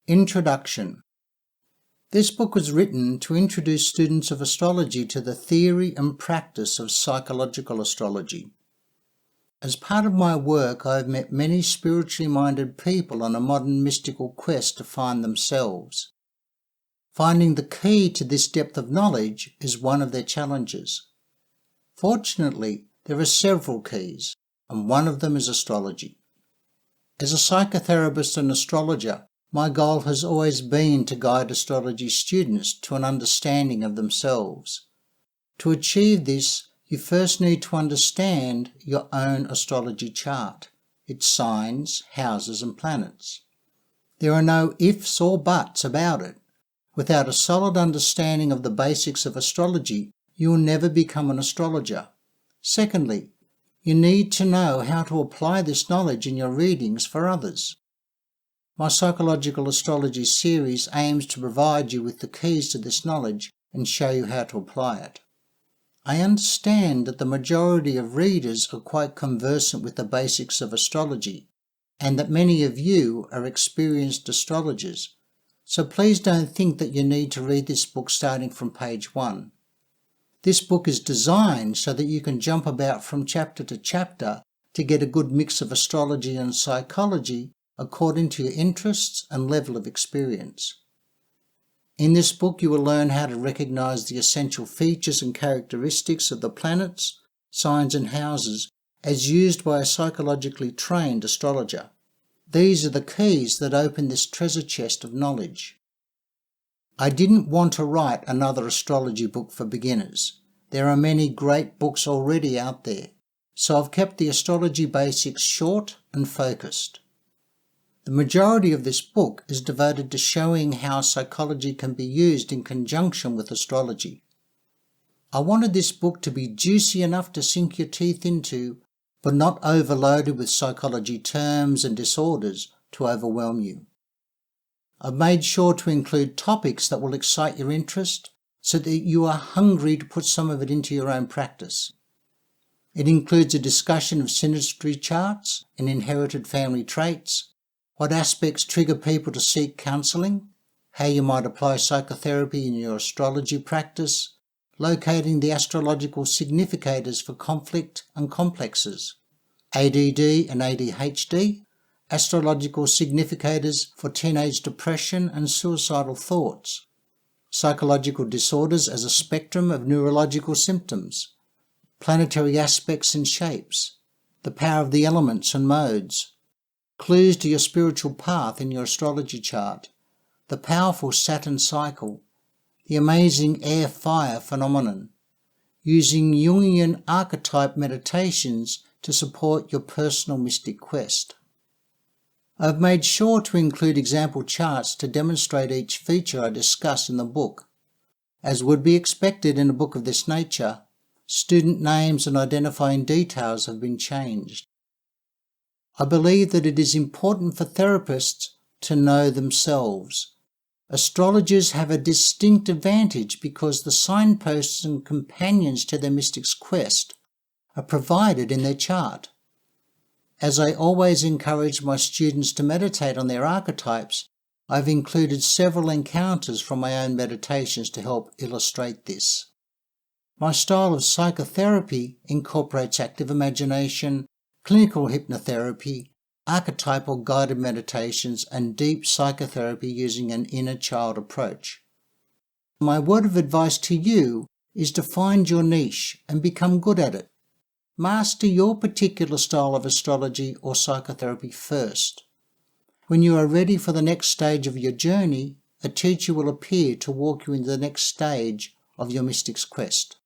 Introduction. This book was written to introduce students of astrology to the theory and practice of psychological astrology. As part of my work, I have met many spiritually minded people on a modern mystical quest to find themselves. Finding the key to this depth of knowledge is one of their challenges. Fortunately, there are several keys, and one of them is astrology. As a psychotherapist and astrologer, my goal has always been to guide astrology students to an understanding of themselves. To achieve this, you first need to understand your own astrology chart, its signs, houses and planets. There are no ifs or buts about it. Without a solid understanding of the basics of astrology, you will never become an astrologer. Secondly, you need to know how to apply this knowledge in your readings for others. My psychological astrology series aims to provide you with the keys to this knowledge and show you how to apply it. I understand that the majority of readers are quite conversant with the basics of astrology, and that many of you are experienced astrologers, so please don't think that you need to read this book starting from page 1. This book is designed so that you can jump about from chapter to chapter to get a good mix of astrology and psychology according to your interests and level of experience. In this book, you will learn how to recognize the essential features and characteristics of the planets, signs and houses as used by a psychologically trained astrologer. These are the keys that open this treasure chest of knowledge. I didn't want to write another astrology book for beginners. There are many great books already out there, so I've kept the astrology basics short and focused. The majority of this book is devoted to showing how psychology can be used in conjunction with astrology. I wanted this book to be juicy enough to sink your teeth into, but not overloaded with psychology terms and disorders to overwhelm you. I've made sure to include topics that will excite your interest so that you are hungry to put some of it into your own practice. It includes a discussion of synastry charts and inherited family traits, what aspects trigger people to seek counselling, how you might apply psychotherapy in your astrology practice, locating the astrological significators for conflict and complexes, ADD and ADHD, astrological significators for teenage depression and suicidal thoughts, psychological disorders as a spectrum of neurological symptoms, planetary aspects and shapes, the power of the elements and modes, clues to your spiritual path in your astrology chart, the powerful Saturn cycle, the amazing air-fire phenomenon, using Jungian archetype meditations to support your personal mystic quest. I've made sure to include example charts to demonstrate each feature I discuss in the book. As would be expected in a book of this nature, student names and identifying details have been changed. I believe that it is important for therapists to know themselves. Astrologers have a distinct advantage because the signposts and companions to their mystic's quest are provided in their chart. As I always encourage my students to meditate on their archetypes, I've included several encounters from my own meditations to help illustrate this. My style of psychotherapy incorporates active imagination, clinical hypnotherapy, archetypal guided meditations, and deep psychotherapy using an inner child approach. My word of advice to you is to find your niche and become good at it. Master your particular style of astrology or psychotherapy first. When you are ready for the next stage of your journey, a teacher will appear to walk you into the next stage of your mystic's quest.